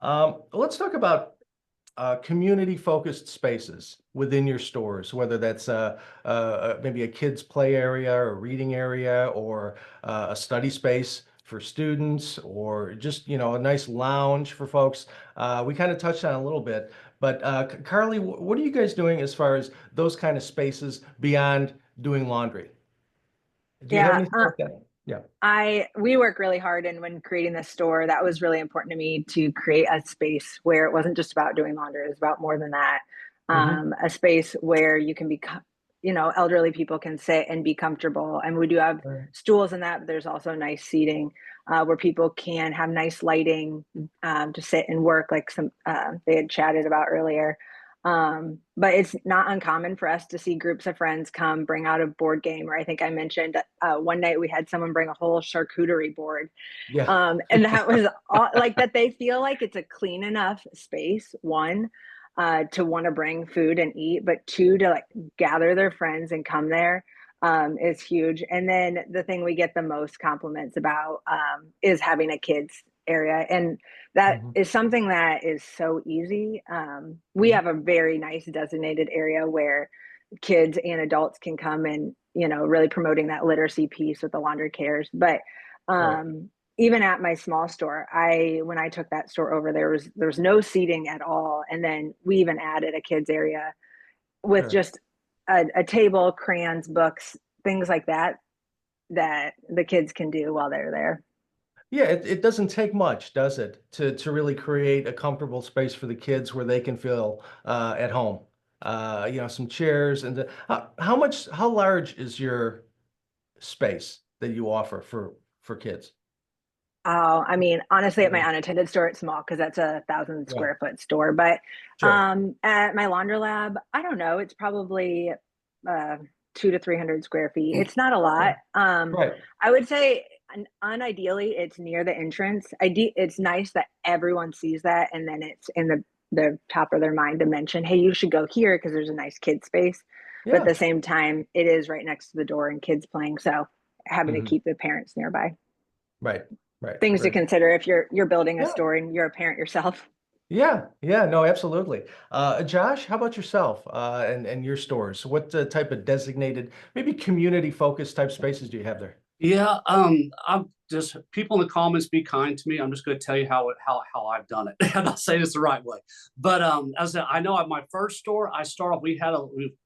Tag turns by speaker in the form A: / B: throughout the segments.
A: Let's talk about community-focused spaces within your stores, whether that's maybe a kids' play area or a reading area or a study space for students or just, a nice lounge for folks. We kind of touched on it a little bit, but Carly, what are you guys doing as far as those kind of spaces beyond doing laundry? Do you have
B: Yeah,
A: anything like that? Yeah.
B: we work really hard, and when creating this store, that was really important to me to create a space where it wasn't just about doing laundry, it was about more than that.
A: Hmm.
B: A space where you can become, elderly people can sit and be comfortable. And we do have
A: Right.
B: stools in that, but there's also nice seating where people can have nice lighting to sit and work, like some they had chatted about earlier. But it's not uncommon for us to see groups of friends come bring out a board game, or I think I mentioned one night we had someone bring a whole charcuterie board.
A: Yeah.
B: And that was all, like that they feel like it's a clean enough space, one, to want to bring food and eat, but two, to like gather their friends and come there is huge. And then the thing we get the most compliments about is having a kids area. And that
A: Hmm.
B: is something that is so easy. We
A: Hmm.
B: have a very nice designated area where kids and adults can come and, really promoting that literacy piece with the laundry cares. But
A: Right.
B: even at my small store, when I took that store over, there was no seating at all. And then we even added a kids area with
A: Sure.
B: just a table, crayons, books, things like that that the kids can do while they're there.
A: Yeah, it doesn't take much, does it, to really create a comfortable space for the kids where they can feel at home. Some chairs and how large is your space that you offer for kids?
B: Oh, I mean, honestly, at my
A: Yeah.
B: unattended store, it's small because that's a thousand
A: Yeah,
B: square foot store. But
A: sure.
B: at my laundry lab, I don't know, it's probably uh, 2 to 300 square feet. It's not a
A: Okay.
B: lot.
A: Right.
B: I would say, unideally, it's near the entrance. It's nice that everyone sees that, and then it's in the top of their mind to mention, hey, you should go here because there's a nice kid space. But at
A: Yeah.
B: the same time, it is right next to the door and kids playing, so having to
A: Hmm.
B: keep the parents nearby.
A: Right. Right.
B: Things to
A: Very.
B: consider if you're building a
A: Yeah.
B: store and you're a parent yourself.
A: Yeah. Yeah. No, absolutely. Josh, how about yourself and your stores? What type of designated, maybe community focused type spaces do you have there?
C: Yeah, I'm just people in the comments be kind to me. I'm just going to tell you how I've done it. I'm not saying it's the right way, but as I know, at my first store, we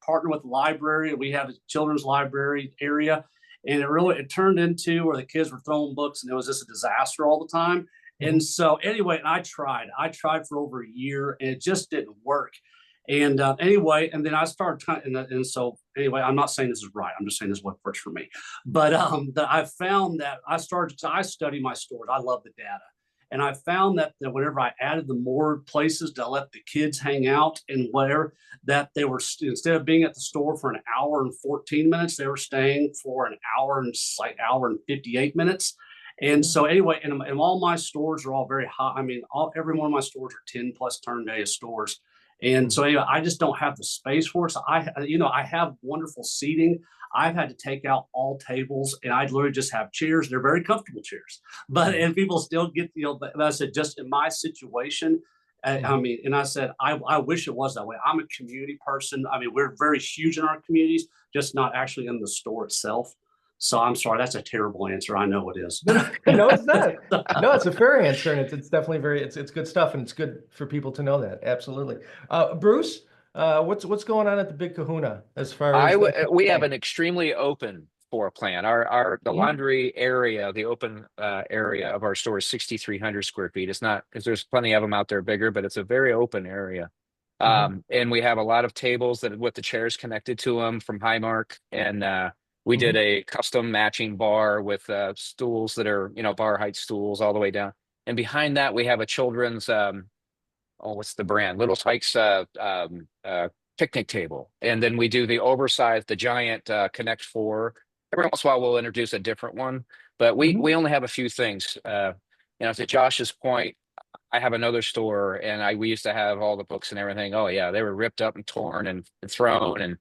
C: partnered with the library. We had a children's library area, and it turned into where the kids were throwing books, and it was just a disaster all the time. And
A: Hmm.
C: so anyway, and I tried for over a year, and it just didn't work. And anyway, and then I started trying, and so anyway, I'm not saying this is right. I'm just saying this is what works for me. But I found that I study my stores. I love the data. And I found that whenever I added the more places to let the kids hang out and whatever, that they were, instead of being at the store for an hour and 14 minutes, they were staying for an hour and like hour and 58 minutes. And
A: Yeah.
C: so anyway, and all my stores are all very high. I mean, every one of my stores are 10 plus turn day stores. And so
A: Mhm.
C: anyway, I just don't have the space for it. So I have wonderful seating. I've had to take out all tables, and I literally just have chairs. They're very comfortable chairs, but
A: Mhm.
C: and people still get, but I said, just in my situation, I
A: Mhm.
C: mean, and I said, I wish it was that way. I'm a community person. I mean, we're very huge in our communities, just not actually in the store itself. So I'm sorry, that's a terrible answer. I know it is.
A: No, no, it's not. No, it's a fair answer, and it's definitely it's good stuff, and it's good for people to know that. Absolutely. Bruce, what's going on at the Big Kahuna as far as
D: We have
A: play?
D: an extremely open floor plan. The
A: Mhm.
D: laundry area, the open area of our store is 6,300 square feet. It's not because there's plenty of them out there bigger, but it's a very open area.
A: Mhm.
D: And we have a lot of tables that with the chairs connected to them from Highmark, and we did
A: Mhm.
D: a custom matching bar with stools that are bar height stools all the way down. And behind that, we have a children's what's the brand? Little Tikes picnic table. And then we do the oversized, the giant Connect Four. Every once in a while, we'll introduce a different one, but we
A: Mhm.
D: we only have a few things. To Josh's point, I have another store, and we used to have all the books and everything. Oh yeah, they were ripped up and torn and thrown, and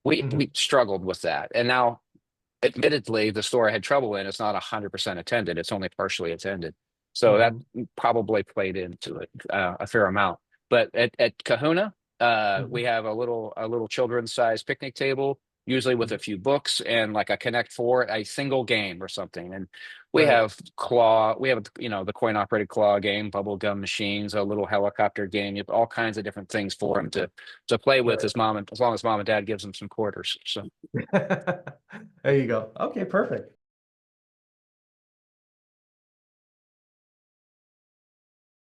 D: we
A: Mhm.
D: struggled with that. And now, admittedly, the store I had trouble in. It's not 100% attended. It's only partially attended. So that probably played into it a fair amount. But at Kahuna, we have a little children's size picnic table, usually with a few books and like a Connect Four, a single game or something. And we
A: Right.
D: have the coin operated claw game, bubble gum machines, a little helicopter game. You have all kinds of different things for him to play with as long as mom and dad gives him some quarters. So
A: There you go. Okay, perfect.